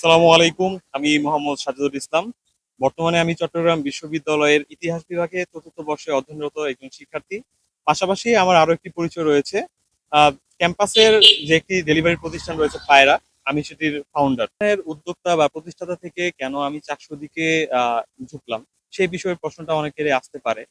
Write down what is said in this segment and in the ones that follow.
আসসালামু আলাইকুম। আমি মোহাম্মদ সাজিদুল ইসলাম। বর্তমানে আমি চট্টগ্রাম বিশ্ববিদ্যালয়ের ইতিহাস বিভাগে চতুর্থ বর্ষে অধ্যয়নরত একজন শিক্ষার্থী। পাশাপাশি আমার আরো একটি পরিচয় রয়েছে। ক্যাম্পাসের যে একটি ডেলিভারি প্রতিষ্ঠান রয়েছে পায়রা, আমি সেটির ফাউন্ডার। এর উদ্যোক্তা বা প্রতিষ্ঠাতা থেকে কেন আমি চাকসুর দিকে ঝুঁকলাম, সেই বিষয়ে প্রশ্নটা অনেকেরই আসতে পারে।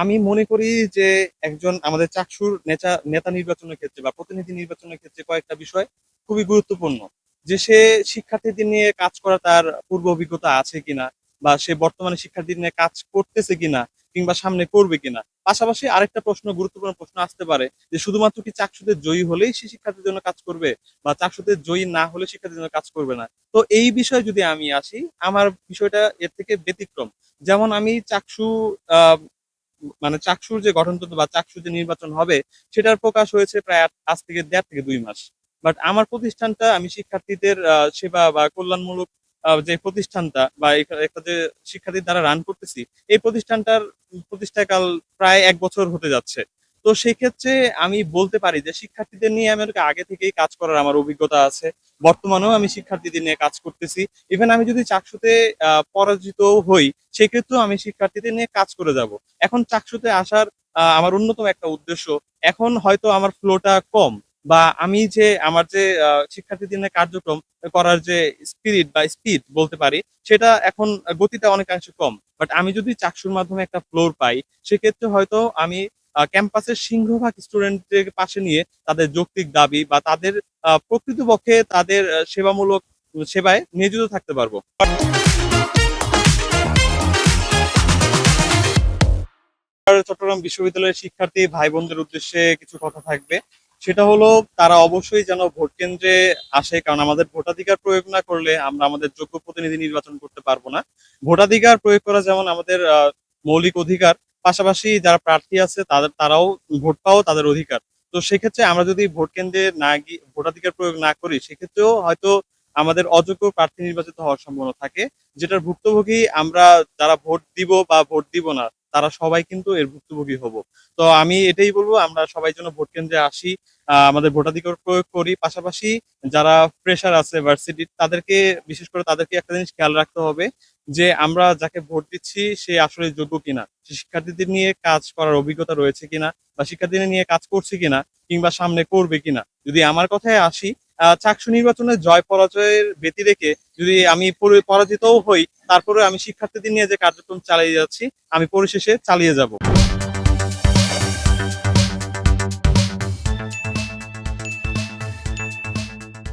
আমি মনে করি যে একজন আমাদের চাকসুর নেতা নেতা নির্বাচনের ক্ষেত্রে বা প্রতিনিধি নির্বাচনের ক্ষেত্রে কয়েকটা বিষয় খুবই গুরুত্বপূর্ণ। যে সে শিক্ষার্থীদের নিয়ে কাজ করা তার পূর্ব অভিজ্ঞতা আছে কিনা, বা সে বর্তমানে শিক্ষার্থীদের নিয়ে কাজ করতেছে কিনা, কিংবা সামনে করবে কিনা। পাশাপাশি আরেকটা গুরুত্বপূর্ণ প্রশ্ন আসতে পারে যে শুধুমাত্র কি চাকসুতে জয়ী হলেই সে শিক্ষার্থীর জন্য কাজ করবে, বা চাকসুতে জয়ী না হলে শিক্ষার্থীর জন্য কাজ করবে না। তো এই বিষয়ে যদি আমি আসি, আমার বিষয়টা এর থেকে ব্যতিক্রম। যেমন আমি চাকসু আহ মানে চাকসুর যে গঠনতন্ত্র বা চাকসুর যে নির্বাচন হবে, সেটার প্রকাশ হয়েছে প্রায় আজ থেকে 1.5 থেকে 2 মাস। বাট আমার প্রতিষ্ঠানটা, আমি শিক্ষার্থীদের সেবা বা কল্যাণমূলক যে প্রতিষ্ঠানটা বা একটা যে শিক্ষার্থীর দ্বারা রান করতেছি, এই প্রতিষ্ঠানটার প্রতিষ্ঠাকাল প্রায় 1 বছর হতে যাচ্ছে। তো সেই ক্ষেত্রে আমি বলতে পারি যে শিক্ষার্থীদের নিয়ে আমি আগে থেকেই কাজ করার আমার অভিজ্ঞতা আছে। বর্তমানেও আমি শিক্ষার্থীদের নিয়ে কাজ করতেছি। ইভেন আমি যদি চাকসুতে পরাজিত হই, সেক্ষেত্রেও আমি শিক্ষার্থীদের নিয়ে কাজ করে যাব। এখন চাকসুতে আসার আমার অন্যতম একটা উদ্দেশ্য, এখন হয়তো আমার ফ্লোটা কম, বা আমি যে আমার যে শিক্ষার্থীদের নিয়ে কার্যক্রম করার যে স্পিরিট বা স্পিড বলতে পারি, সেটা এখন গতিটা অনেকাংশে কম। বাট আমি যদি চাকসুর মাধ্যমে একটা ফ্লোর পাই, সেক্ষেত্রে হয়তো আমি ক্যাম্পাসের সিংহভাগ স্টুডেন্টদের পাশে নিয়ে তাদের যৌক্তিক দাবি বা তাদের প্রকৃতপক্ষে তাদের সেবামূলক সেবায় নিয়োজিত থাকতে পারবো। আর চট্টগ্রাম বিশ্ববিদ্যালয়ের শিক্ষার্থী ভাই বোনদের উদ্দেশ্যে কিছু কথা থাকবে। সেটা হলো, তারা অবশ্যই যেন ভোট কেন্দ্রে আসে, কারণ আমাদের ভোটাধিকার প্রয়োগ না করলে আমরা আমাদের যোগ্য প্রতিনিধি নির্বাচন করতে পারবো না। ভোটাধিকার প্রয়োগ করা যেমন আমাদের মৌলিক অধিকার, পাশাপাশি যারা প্রার্থী আছে তারাও ভোট পাওয়া তাদের অধিকার। তো সেক্ষেত্রে আমরা যদি ভোট কেন্দ্রে না গিয়ে ভোটাধিকার প্রয়োগ না করি, সেক্ষেত্রেও হয়তো আমাদের অযোগ্য প্রার্থী নির্বাচিত হওয়ার সম্ভাবনা থাকে, যেটার ভুক্তভোগী আমরা, যারা ভোট দিব বা ভোট দিব না, তারা সবাই কিন্তু এর ভুক্তভোগী হব। তো আমি এটাই বলবো, আমরা সবাই যেন ভোট কেন্দ্রে আসি, আমাদের ভোটাধিকার প্রয়োগ করি। পাশাপাশি যারা প্রেশার আছে ভার্সিটির, তাদেরকে বিশেষ করে তাদেরকে একটা জিনিস খেয়াল রাখতে হবে, যে আমরা যাকে ভোট দিচ্ছি সে আসলে যোগ্য কিনা, সে শিক্ষার্থীদের নিয়ে কাজ করার অভিজ্ঞতা রয়েছে কিনা, বা শিক্ষার্থীদের নিয়ে কাজ করছে কিনা, কিংবা সামনে করবে কিনা। যদি আমার কথায় আসি, চাকসু নির্বাচনে জয় পরাজয়ের ব্যতি রেখে যদি আমি পরাজিতও হই, তারপরে আমি শিক্ষার্থীদের নিয়ে যে কার্যক্রম চালিয়ে যাচ্ছি, আমি পরিশেষে চালিয়ে যাব।